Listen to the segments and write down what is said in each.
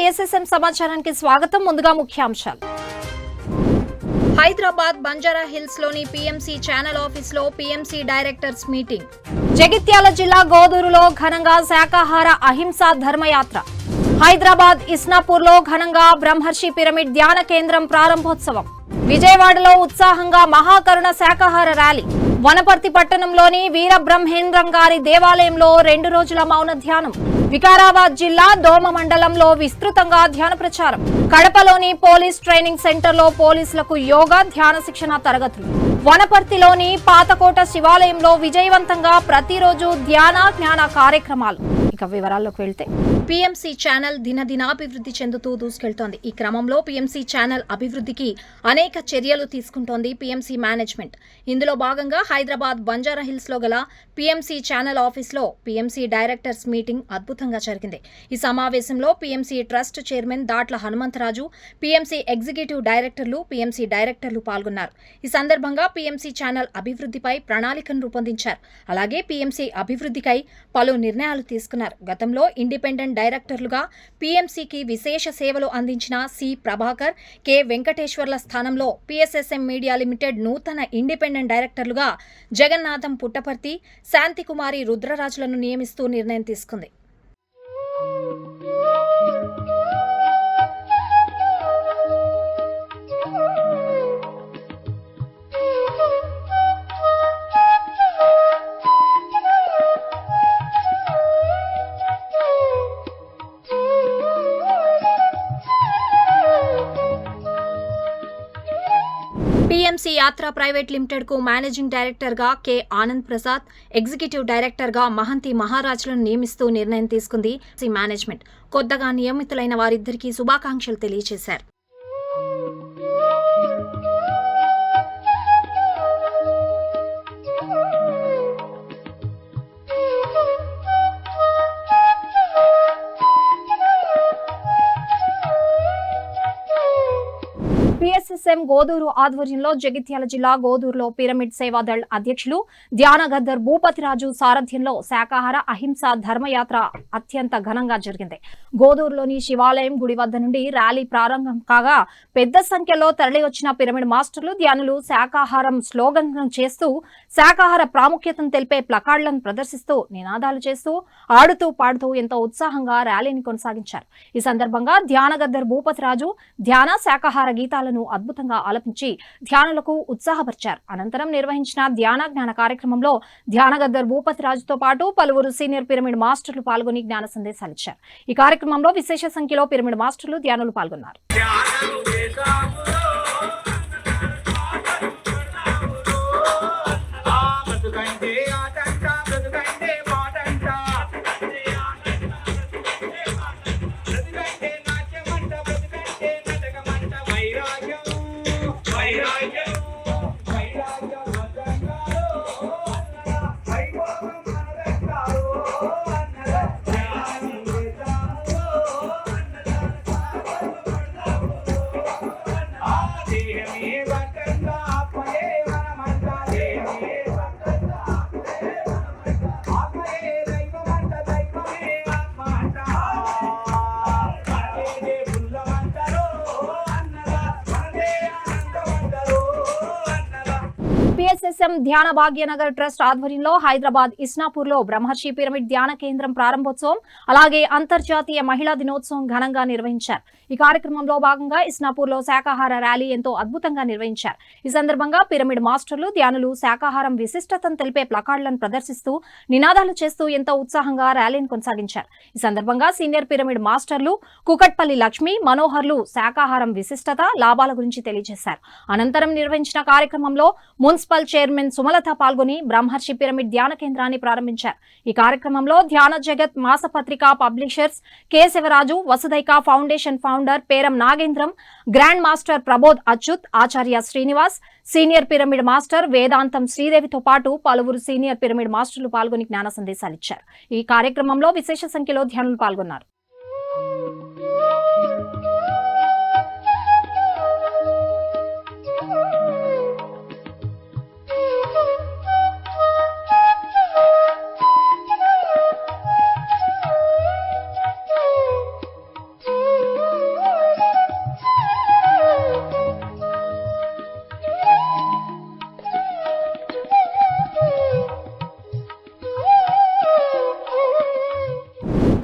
PSSM సమాచారానికి స్వాగతం. ముందుగా ముఖ్యాంశాలు. హైదరాబాద్ బంజారా హిల్స్ లోని పిఎంసి ఛానల్ ఆఫీస్ లో పిఎంసి డైరెక్టర్స్ మీటింగ్. జగిత్యాల జిల్లా గోదూరులో ఘనంగా శాకాహార అహింసా ధర్మయాత్ర. హైదరాబాద్ ఇస్నాపూర్ లో ఘనంగా బ్రహ్మర్షి పిరమిడ్ ధ్యాన కేంద్రం ప్రారంభోత్సవం. విజయవాడలో ఉత్సాహంగా మహాకరుణ శాకాహార ర్యాలీ. వనపర్తి పట్టణంలోని వీర బ్రహ్మేంద్రం గారి దేవాలయంలో 2 రోజుల మౌన ధ్యానం. వికారాబాద్ జిల్లా దోమ మండలంలో విస్తృతంగా ధ్యాన ప్రచారం. కడపలోని పోలీస్ ట్రైనింగ్ సెంటర్లో పోలీసులకు యోగా ధ్యాన శిక్షణ తరగతులు. వనపర్తిలోని పాతకోట శివాలయంలో విజయవంతంగా ప్రతిరోజు ధ్యాన జ్ఞాన కార్యక్రమాలు. ఇక వివరాల్లోకి వెళ్తే పిఎంసి ఛానల్ దినదినాభివృద్ధి చెందుతూ దూసుకెళ్తోంది. ఈ క్రమంలో పిఎంసి ఛానల్ అభివృద్ధికి అనేక చర్యలు తీసుకుంటోంది పిఎంసి మేనేజ్మెంట్. ఇందులో భాగంగా హైదరాబాద్ బంజారా హిల్స్ లో గల పిఎంసి ఛానల్ ఆఫీస్ లో పిఎంసి డైరెక్టర్స్ మీటింగ్ అద్భుతంగా జరిగింది. ఈ సమావేశంలో PMC trust chairman Datla Hanumantharaju, PMC executive డైరెక్టర్లు, పిఎంసి డైరెక్టర్లు పాల్గొన్నారు. ఈ సందర్భంగా పిఎంసి ఛానల్ అభివృద్ధిపై ప్రణాళికను రూపొందించారు. అలాగే పిఎంసి అభివృద్ధికై పలు నిర్ణయాలు తీసుకున్నారు. గతంలో ఇండిపెండెంట్ డైరెక్టర్లుగా పిఎంసికి విశేష సేవలు అందించిన సి ప్రభాకర్, కె వెంకటేశ్వర్ల స్థానంలో పిఎస్ఎస్ఎం మీడియా లిమిటెడ్ నూతన ఇండిపెండెంట్ డైరెక్టర్లుగా జగన్నాథం పుట్టపర్తి, శాంతికుమారి రుద్రరాజులను నియమిస్తూ నిర్ణయం తీసుకుంది. పిఎంసి యాత్ర ప్రైవేట్ లిమిటెడ్ కు మేనేజింగ్ డైరెక్టర్ గా K Anand Prasad, executive director గా మహంతి మహారాజులను నియమిస్తూ నిర్ణయం తీసుకుంది మేనేజ్మెంట్. కొత్తగా నియమితులైన వారిద్దరికీ శుభాకాంక్షలు తెలియజేశారు. పిఎస్ఎస్ఎం గోదూరు ఆధ్వర్యంలో జగిత్యాల జిల్లా గోదూరులో పిరమిడ్ సేవాదళ్ అధ్యక్షులు ధ్యానగద్దర్ భూపతిరాజు సారథ్యంలో శాకాహార అహింసా ధర్మయాత్ర అత్యంత ఘనంగా జరిగింది. గోదూరులోని శివాలయం గుడి వద్ద నుండి ర్యాలీ ప్రారంభం కాగా పెద్ద సంఖ్యలో తరలివచ్చిన పిరమిడ్ మాస్టర్లు, ధ్యానులు శాకాహారం స్లోగన్లను చేస్తూ శాకాహార ప్రాముఖ్యతను తెలిపే ప్లకార్డులను ప్రదర్శిస్తూ నినాదాలు చేస్తూ ఆడుతూ పాడుతూ ఎంతో ఉత్సాహంగా ర్యాలీని కొనసాగించారు. ఈ సందర్భంగా ధ్యానగద్దర్ భూపతిరాజు ధ్యాన శాకాహార గీతాలను అద్భుతంగా ఆలపించి ధ్యానులకు ఉత్సాహపరిచారు. అనంతరం నిర్వహించిన ధ్యాన జ్ఞాన కార్యక్రమంలో ధ్యానగద్దర్ భూపతిరాజుతో పాటు పలువురు సీనియర్ పిరమిడ్ మాస్టర్లు పాల్గొని జ్ఞాన సందేశాలు ఇచ్చారు. ఈ కార్యక్రమంలో విశేష సంఖ్యలో పిరమిడ్ మాస్టర్లు, ధ్యానులు పాల్గొన్నారు. పిఎస్ఎస్ఎం ధ్యాన భాగ్యనగర్ ట్రస్ట్ ఆధ్వర్యంలో హైదరాబాద్ ఇస్నాపూర్ లో బ్రహ్మర్షి పిరమిడ్ ధ్యాన కేంద్రం ప్రారంభోత్సవం, అలాగే అంతర్జాతీయ మహిళా దినోత్సవం ఘనంగా నిర్వహించారు. ఈ కార్యక్రమంలో భాగంగా ఇస్నాపూర్ లో శాకాహార ర్యాలీ ఎంతో అద్భుతంగా నిర్వహించారు. ఈ సందర్భంగా పిరమిడ్ మాస్టర్లు, ధ్యానులు శాకాహారం విశిష్టతను తెలిపే ప్లకార్డులను ప్రదర్శిస్తూ నినాదాలు చేస్తూ ఎంతో ఉత్సాహంగా ర్యాలీని కొనసాగించారు. ఈ సందర్భంగా సీనియర్ పిరమిడ్ మాస్టర్లు కుకట్పల్లి లక్ష్మి, మనోహర్లు శాకాహారం విశిష్టత, లాభాల గురించి తెలియజేశారు. అనంతరం నిర్వహించిన కార్యక్రమంలో మున్సిపల్ చైర్మన్ సుమలత పాల్గొని బ్రహ్మర్షి పిరమిడ్ ధ్యాన కేంద్రాన్ని ప్రారంభించారు. ఈ కార్యక్రమంలో ధ్యాన జగత్ మాసపత్రిక publishers K Shivaraju, Vasudaika foundation founder Peram Nagendram, grand master Prabodh Achyut, Acharya Srinivas, senior pyramid master Vedantam శ్రీదేవితో పాటు పలువురు సీనియర్ పిరమిడ్ మాస్టర్లు పాల్గొని జ్ఞాన సందేశాలు ఇచ్చారు. ఈ కార్యక్రమంలో విశేష సంఖ్యలో ధ్యానులు పాల్గొన్నారు.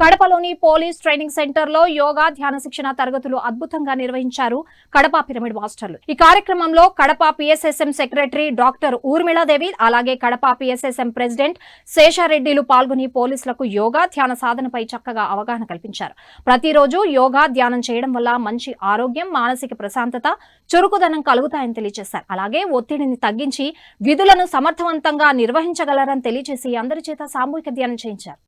కడపలోని పోలీస్ ట్రైనింగ్ సెంటర్ లో యోగా ధ్యాన శిక్షణ తరగతులు అద్భుతంగా నిర్వహించారు కడప పిరమిడ్ మాస్టర్లు. ఈ కార్యక్రమంలో Kadapa PSSM secretary doctor Urmila Devi, అలాగే కడప పిఎస్ఎస్ఎం ప్రెసిడెంట్ శేషారెడ్డిలు పాల్గొని పోలీసులకు యోగా ధ్యాన సాధనపై చక్కగా అవగాహన కల్పించారు. ప్రతిరోజు యోగా ధ్యానం చేయడం వల్ల మంచి ఆరోగ్యం, మానసిక ప్రశాంతత, చురుకుదనం కలుగుతాయని తెలియజేశారు. అలాగే ఒత్తిడిని తగ్గించి విధులను సమర్థవంతంగా నిర్వహించగలరని తెలియజేసి అందరి చేత సామూహిక ధ్యానం చేయించారు.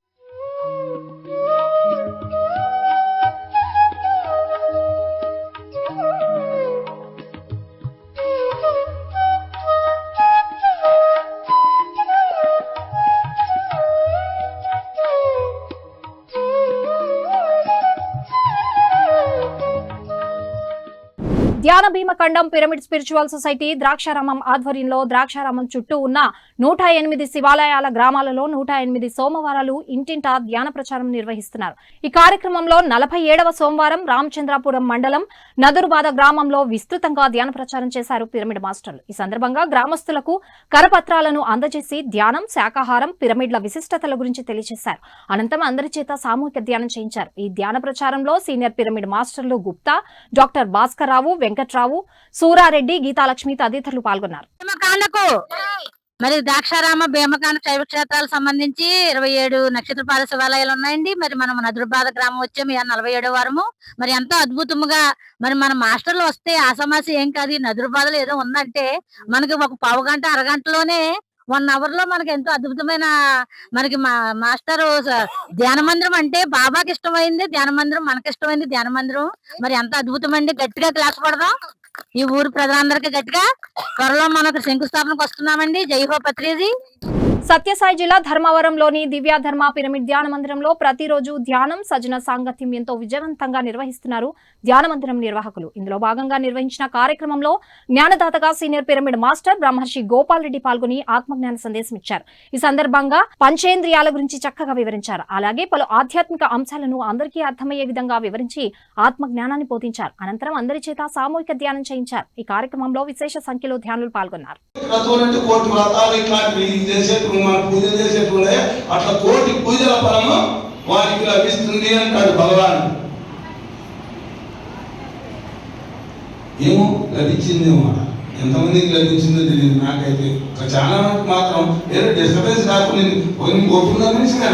ధ్యాన Bhimakhandam pyramid spiritual society Draksharamam ఆధ్వర్యంలో ద్రాక్షారామం చుట్టూ ఉన్న 108 శివాలయాల గ్రామాలలో 108 సోమవారాలు ఇంటింటా ధ్యాన ప్రచారం నిర్వహిస్తున్నారు. ఈ కార్యక్రమంలో 47వ సోమవారం రామచంద్రాపురం మండలం నదురుబాద గ్రామంలో విస్తృతంగా ధ్యాన ప్రచారం చేశారు పిరమిడ్ మాస్టర్లు. ఈ సందర్భంగా గ్రామస్తులకు కరపత్రాలను అందజేసి ధ్యానం, శాకాహారం, పిరమిడ్ల విశిష్టతల గురించి తెలియజేశారు. అనంతరం అందరి చేత సామూహిక ధ్యానం చేయించారు. ఈ ధ్యాన ప్రచారంలో సీనియర్ పిరమిడ్ మాస్టర్లు గుప్తా, డాక్టర్ భాస్కర్ రావు, వెంకట్రావు, సూరారెడ్డి, గీతాలక్ష్మి తదితరులు పాల్గొన్నారు. మరి ద్రాక్షారామ భీమకాండ శైవ క్షేత్రాలకు సంబంధించి 27 నక్షత్రపాద శివాలయాలు ఉన్నాయండి. మరి మనం నదురుబాద గ్రామం వచ్చాము 47వ వారము. మరి ఎంతో అద్భుతంగా మరి మన మాస్టర్లు వస్తే ఆసమాసి ఏం కాదు, నదురుబాదలో ఏదో ఉందంటే మనకి ఒక పావు గంట అరగంటలోనే 1 అవర్ లో మనకి ఎంతో అద్భుతమైన మనకి మాస్టర్ ధ్యాన మందిరం అంటే బాబాకి ఇష్టమైంది ధ్యాన మందిరం, మనకి ఇష్టమైంది ధ్యాన మందిరం. మరి ఎంత అద్భుతం అండి. గట్టిగా క్లాస్ పడదాం ఈ ఊరు ప్రజలందరికీ గట్టిగా. త్వరలో మనకు శంకుస్థాపనకు వస్తున్నామండి. జై హో పత్రిజీ. సత్యసాయి జిల్లా ధర్మవరంలోని దివ్య ధర్మ పిరమిడ్ ధ్యాన మందిరంలో ప్రతిరోజు ధ్యానం, సజన సాంగత్యం ఎంతో విజయవంతంగా నిర్వహిస్తున్నారు ధ్యాన మందిరం నిర్వాహకులు. ఇందులో భాగంగా నిర్వహించిన కార్యక్రమంలో జ్ఞానదాతగా సీనియర్ పిరమిడ్ మాస్టర్ బ్రహ్మర్షి గోపాల్ రెడ్డి పాల్గొని ఆత్మజ్ఞాన సందేశం ఇచ్చారు. ఈ సందర్భంగా పంచేంద్రియాల గురించి చక్కగా వివరించారు. అలాగే పలు ఆధ్యాత్మిక అంశాలను అందరికీ అర్థమయ్యే విధంగా వివరించి ఆత్మజ్ఞానాన్ని బోధించారు. అనంతరం అందరి చేత సామూహిక ధ్యానం చేయించారు. ఈ కార్యక్రమంలో విశేష సంఖ్యలో ధ్యానులు పాల్గొన్నారు. పూజలు చేసేటుండే అట్లా కోటి పూజల ఫలము వారికి లభిస్తుంది అంటాడు భగవాన్. ఏమో లభించిందేమో, ఎంతమందికి లభించిందో తెలియదు నాకైతే. చాలా మంది మాత్రం ఏదో డిస్టర్బెన్స్ కాకుండా గోపుగా మనిషిగా.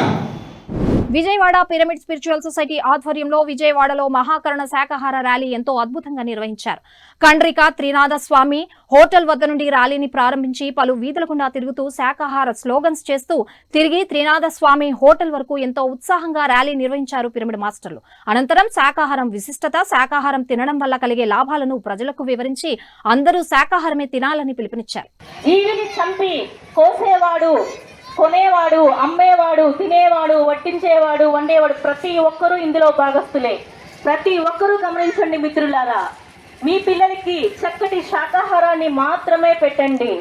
విజయవాడ పిరమిడ్ స్పిరిచువల్ సొసైటీ ఆధ్వర్యంలో విజయవాడలో మహాకరణ శాకాహార ర్యాలీ ఎంతో అద్భుతంగా నిర్వహించారు. కండ్రిక త్రినాథ స్వామి హోటల్ వద్ద నుండి ర్యాలీని ప్రారంభించి పలు వీధుల గుండా తిరుగుతూ శాకాహార స్లోగన్స్ చేస్తూ తిరిగి త్రినాథ స్వామి హోటల్ వరకు ఎంతో ఉత్సాహంగా ర్యాలీ నిర్వహించారు పిరమిడ్ మాస్టర్లు. అనంతరం శాకాహారం విశిష్టత, శాకాహారం తినడం వల్ల కలిగే లాభాలను ప్రజలకు వివరించి అందరూ శాకాహారమే తినాలని పిలుపునిచ్చారు. జీవిని చంపి కోసేవాడు, కొనేవాడు, అమ్మేవాడు, తినేవాడు, వడ్డించేవాడు, వండేవాడు ప్రతి ఒక్కరూ ఇందులో భాగస్తులే. ప్రతి ఒక్కరూ గమనించండి మిత్రులారా, మీ పిల్లలకి చక్కటి శాకాహారాన్ని మాత్రమే పెట్టండి.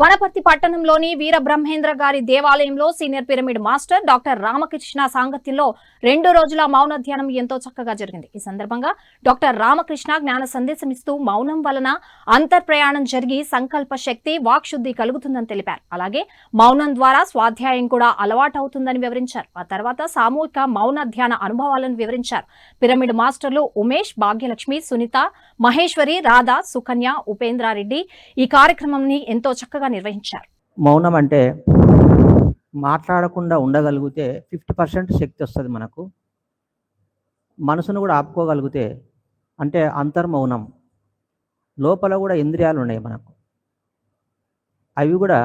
వనపర్తి పట్టణంలోని వీర బ్రహ్మేంద్ర గారి దేవాలయంలో senior pyramid master doctor Ramakrishna సాంగత్యంలో 2 రోజుల మౌన ధ్యానం ఎంతో చక్కగా జరిగింది. ఈ సందర్భంగా డాక్టర్ రామకృష్ణ జ్ఞాన సందేశం ఇస్తూ మౌనం వలన అంతర్ప్రయాణం జరిగి సంకల్ప శక్తి, వాక్శుద్ధి కలుగుతుందని తెలిపారు. అలాగే మౌనం ద్వారా స్వాధ్యాయం కూడా అలవాటవుతుందని వివరించారు. ఆ తర్వాత సామూహిక మౌన ధ్యాన అనుభవాలను వివరించారు. పిరమిడ్ మాస్టర్లు ఉమేష్, భాగ్యలక్ష్మి, సునీత, మహేశ్వరి, రాధా, సుకన్య, ఉపేంద్రారెడ్డి ఈ కార్యక్రమాన్ని ఎంతో చక్కగా నిర్వహించారు. మౌనం అంటే మాట్లాడకుండా ఉండగలిగితే 50% శక్తి వస్తుంది మనకు. మనసును కూడా ఆపుకోగలిగితే అంటే అంతర్మౌనం. లోపల కూడా ఇంద్రియాలు ఉన్నాయి మనకు, అవి కూడా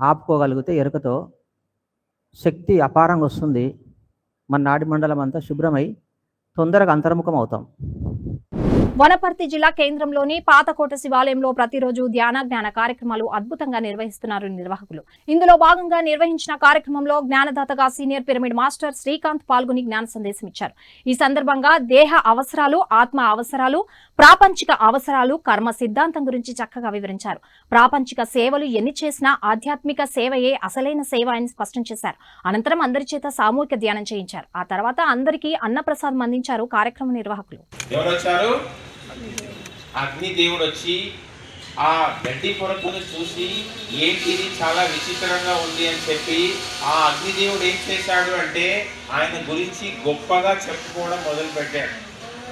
ఆపుకోగలిగితే ఎరుకతో శక్తి అపారంగా వస్తుంది. మన నాడి మండలం అంతా శుభ్రమై తొందరగా అంతర్ముఖం అవుతాం. వనపర్తి జిల్లా కేంద్రంలోని పాతకోట శివాలయంలో ప్రతిరోజు ధ్యాన జ్ఞాన కార్యక్రమాలు అద్భుతంగా నిర్వహిస్తున్నారు నిర్వాహకులు. ఇందులో భాగంగా నిర్వహించిన కార్యక్రమంలో జ్ఞానదాతగా సీనియర్ పిరమిడ్ మాస్టర్ శ్రీకాంత్ పాల్గొని జ్ఞాన సందేశం ఇచ్చారు. ఈ సందర్భంగా దేహ అవసరాలు, ఆత్మ అవసరాలు, ప్రాపంచిక అవసరాలు, కర్మ సిద్ధాంతం గురించి చక్కగా వివరించారు. ప్రాపంచిక సేవలు ఎన్ని చేసినా ఆధ్యాత్మిక సేవయే అసలైన సేవ అని స్పష్టం చేశారు. అనంతరం అందరి చేత సామూహిక ధ్యానం చేయించారు. ఆ తర్వాత అందరికీ అన్నప్రసాదం అందించారు కార్యక్రమ నిర్వాహకులు. అగ్ని దేవుడు వచ్చి ఆ గడ్డి పొరకును చూసి ఏంటిది చాలా విచిత్రంగా ఉంది అని చెప్పి ఆ అగ్నిదేవుడు ఏం చేశాడు అంటే ఆయన గురించి గొప్పగా చెప్పుకోవడం మొదలుపెట్టాడు.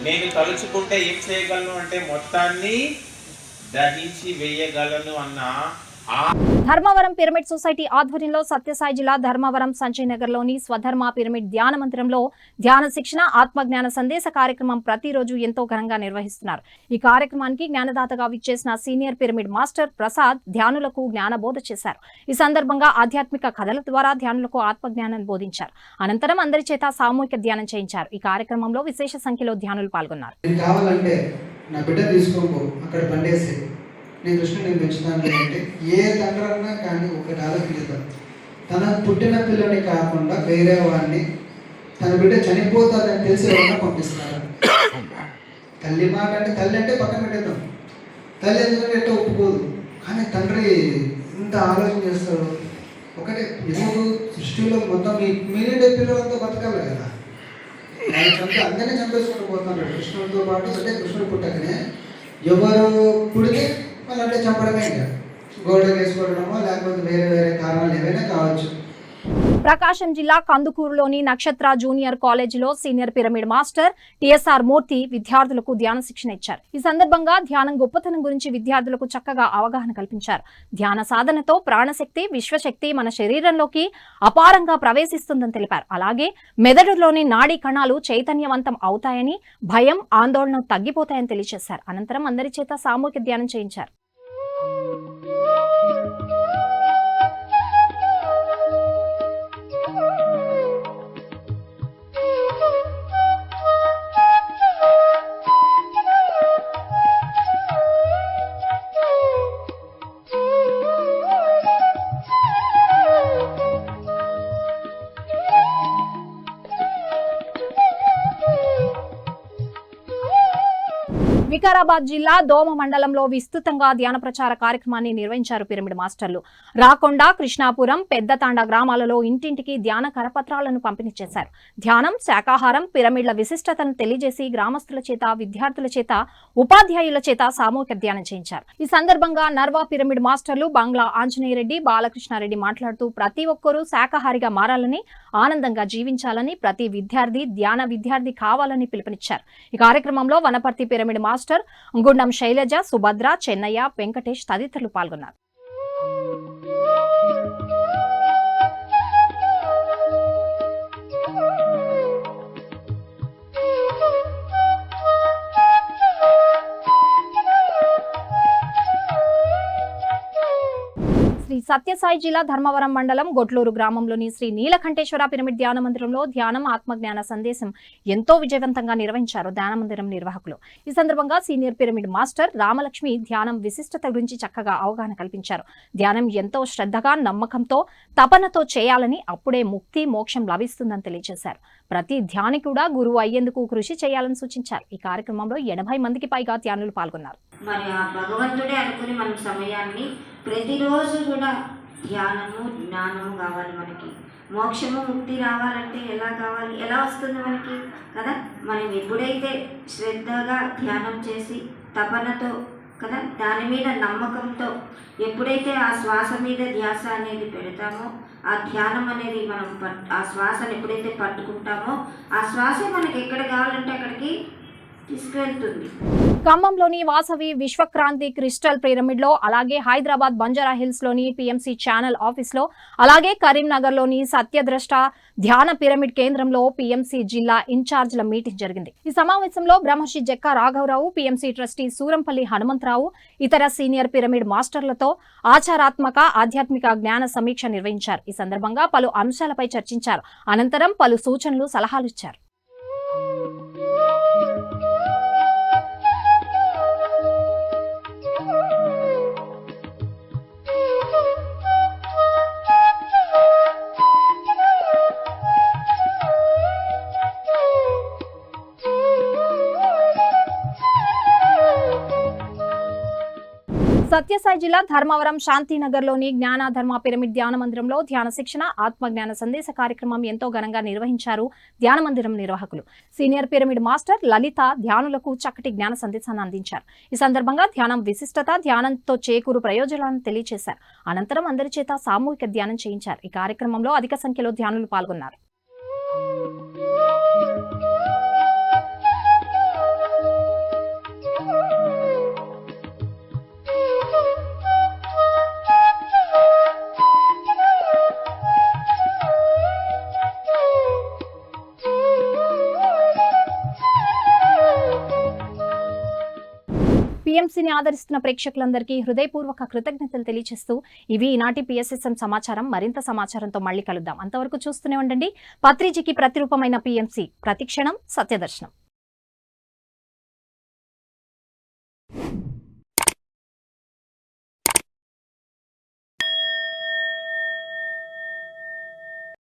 నేను తలుచుకుంటే ఏం చేయగలను అంటే మొత్తాన్ని దహించి వేయగలను అన్న ధర్మవరం పిరమిడ్ సొసైటీ ఆధ్వర్యంలో సత్యసాయి జిల్లా ధర్మవరం సంజయ్ నగర్ లోని స్వధర్మ పిరమిడ్ ధ్యాన మందిరంలో ధ్యాన శిక్షణ ఆత్మజ్ఞాన సందేశ కార్యక్రమం ప్రతిరోజు ఎంతో ఘనంగా నిర్వహిస్తున్నారు. ఈ కార్యక్రమానికి జ్ఞానదాతగా విచ్చేసిన సీనియర్ పిరమిడ్ మాస్టర్ ప్రసాద్ ధ్యానులకు జ్ఞానబోధ చేశారు. ఈ సందర్భంగా ఆధ్యాత్మిక కథల ద్వారా ధ్యానులకు ఆత్మజ్ఞానాన్ని బోధించారు. అనంతరం అందరి చేత సామూహిక ధ్యానం చేయించారు. ఈ కార్యక్రమంలో విశేష సంఖ్యలో ధ్యానులు పాల్గొన్నారు. నేను కృష్ణుని పెంచుతాను అంటే ఏ తండ్రన్నా కానీ ఒకటి ఆలోచించాం, తన పుట్టిన పిల్లని కాకుండా వేరే వాడిని తన బిడ్డ చనిపోతాదని తెలిసి ఎవరైనా పంపిస్తారు. తల్లి మాట అంటే తల్లి అంటే పక్కన పెట్టేద్దాం, తల్లి ఎందుకంటే ఎట్టో ఒప్పుకోదు, కానీ తండ్రి ఇంత ఆలోచన చేస్తాడు. ఒకటే ఎందుకు సృష్టిలో మొత్తం మీరే పిల్లలంతా బతకాలి కదా, అందరినీ చంపేసుకుంటూ పోతున్నాడు. కృష్ణుడితో పాటు అంటే కృష్ణుడు పుట్టకనే ఎవరు పుడితే వాళ్ళంటే చంపడమే, ఇంకా గోడలు వేసుకోవడమో లేకపోతే వేరే వేరే కారణాలు ఏవైనా కావచ్చు. ప్రకాశం జిల్లా కందుకూరులోని నక్షత్ర జూనియర్ కాలేజీలో సీనియర్ పిరమిడ్ మాస్టర్ టిఎస్ఆర్ మూర్తి విద్యార్థులకు ధ్యాన శిక్షణ ఇచ్చారు. ఈ సందర్భంగా ధ్యానం గొప్పతనం గురించి విద్యార్థులకు చక్కగా అవగాహన కల్పించారు. ధ్యాన సాధనతో ప్రాణశక్తి విశ్వశక్తి మన శరీరంలోకి అపారంగా ప్రవేశిస్తుందని తెలిపారు. అలాగే మెదడులోని నాడీ కణాలు చైతన్యవంతం అవుతాయని, భయం ఆందోళన తగ్గిపోతాయని తెలియజేశారు. అనంతరం అందరి చేత సామూహిక ధ్యానం చేయించారు. వికారాబాద్ జిల్లా దోమ మండలంలో విస్తృతంగా ధ్యాన ప్రచార కార్యక్రమాన్ని నిర్వహించారు పిరమిడ్ మాస్టర్లు. రాకొండ, కృష్ణాపురం, పెద్దతాండ గ్రామాలలో ఇంటింటికి ధ్యాన కరపత్రాలను పంపిణీ చేశారు. ధ్యానం, శాకాహారం, పిరమిడ్ల విశిష్టతను తెలియజేసి గ్రామస్తుల చేత, విద్యార్థుల చేత, ఉపాధ్యాయుల చేత సామూహిక ధ్యానం చేయించారు. ఈ సందర్భంగా నర్వా పిరమిడ్ మాస్టర్లు బంగ్లా ఆంజనేయరెడ్డి, బాలకృష్ణారెడ్డి మాట్లాడుతూ ప్రతి ఒక్కరూ శాకాహారిగా మారాలని, ఆనందంగా జీవించాలని, ప్రతి విద్యార్థి ధ్యాన విద్యార్థి కావాలని పిలుపునిచ్చారు. ఈ కార్యక్రమంలో వనపర్తి పిరమిడ్ మాస్టర్ గుండం శైలజ, సుభద్ర, చెన్నయ్య, వెంకటేష్ తదితరులు పాల్గొన్నారు. శ్రీ సత్యసాయి జిల్లా ధర్మవరం మండలం గొట్లూరు గ్రామంలోని శ్రీ నీలకంఠేశ్వర పిరమిడ్ ధ్యాన మందిరంలో ధ్యానం ఆత్మజ్ఞాన సందేశం ఎంతో విజయవంతంగా నిర్వహించారు ధ్యాన మందిరం నిర్వాహకులు. ఈ సందర్భంగా సీనియర్ పిరమిడ్ మాస్టర్ రామలక్ష్మి ధ్యానం విశిష్టత గురించి చక్కగా అవగాహన కల్పించారు. ధ్యానం ఎంతో శ్రద్ధగా, నమ్మకంతో, తపనతో చేయాలని, అప్పుడే ముక్తి మోక్షం లభిస్తుందని తెలియజేశారు. ప్రతి ధ్యాని కూడా గురువు అయ్యేందుకు కృషి చేయాలని సూచించారు. ఈ కార్యక్రమంలో 80 మందికి పైగా ధ్యానులు పాల్గొన్నారు. మరి ఆ భగవంతుడే అనుకుని మన సమయాన్ని ప్రతిరోజు కూడా ధ్యానము జ్ఞానము కావాలి. మనకి మోక్షము ముక్తి రావాలంటే ఎలా కావాలి, ఎలా వస్తుంది మనకి కదా. మనం ఎప్పుడైతే శ్రద్ధగా ధ్యానం చేసి తపనతో కదా, దాని మీద నమ్మకంతో ఎప్పుడైతే ఆ శ్వాస మీద ధ్యాస అనేది పెడతామో, ఆ ధ్యానం అనేది మనం ఆ శ్వాసను ఎప్పుడైతే పట్టుకుంటామో, ఆ శ్వాస మనకి ఎక్కడ కావాలంటే అక్కడికి తీసుకెళ్తుంది. ఖమ్మంలోని వాసవి విశ్వక్రాంతి క్రిస్టల్ పిరమిడ్ లో, అలాగే హైదరాబాద్ బంజారా హిల్స్ లోని పిఎంసి ఛానల్ ఆఫీస్ లో, అలాగే కరీంనగర్ లోని సత్యద్రష్ట ధ్యాన పిరమిడ్ కేంద్రంలో పిఎంసి జిల్లా ఇన్ఛార్జ్ల మీటింగ్ జరిగింది. ఈ సమావేశంలో బ్రహ్మర్షి జక్కా రాఘవరావు, పిఎంసి ట్రస్టీ సూరంపల్లి హనుమంతరావు, ఇతర సీనియర్ పిరమిడ్ మాస్టర్లతో ఆచారాత్మక ఆధ్యాత్మిక జ్ఞాన సమీక్ష నిర్వహించారు. ఈ సందర్భంగా పలు అంశాలపై చర్చించారు. అనంతరం పలు సూచనలు, సలహాలు ఇచ్చారు. సత్యసాయి జిల్లా ధర్మవరం శాంతినగర్లోని జ్ఞానధర్మ పిరమిడ్ ధ్యాన మందిరంలో ధ్యాన శిక్షణ ఆత్మజ్ఞాన సందేశ కార్యక్రమం ఎంతో ఘనంగా నిర్వహించారు ధ్యాన మందిరం నిర్వాహకులు. సీనియర్ పిరమిడ్ మాస్టర్ లలిత ధ్యానులకు చక్కటి జ్ఞాన సందేశాన్ని అందించారు. ఈ సందర్భంగా ధ్యానం విశిష్టత, ధ్యానంతో చేకూరు ప్రయోజనాలను తెలియజేశారు. అనంతరం అందరి చేత సామూహిక ధ్యానం చేయించారు. ఈ కార్యక్రమంలో అధిక సంఖ్యలో ధ్యానులు పాల్గొన్నారు. పీఎంసీని ఆదరిస్తున్న ప్రేక్షకులందరికీ హృదయపూర్వక కృతజ్ఞతలు తెలియజేస్తూ ఇవి ఈనాటి PSSM సమాచారం. మరింత సమాచారంతో మళ్ళీ కలుద్దాం. అంతవరకు చూస్తూనే ఉండండి పత్రిజీకి ప్రతిరూపమైన PMC, ప్రతిక్షణం సత్యదర్శనం.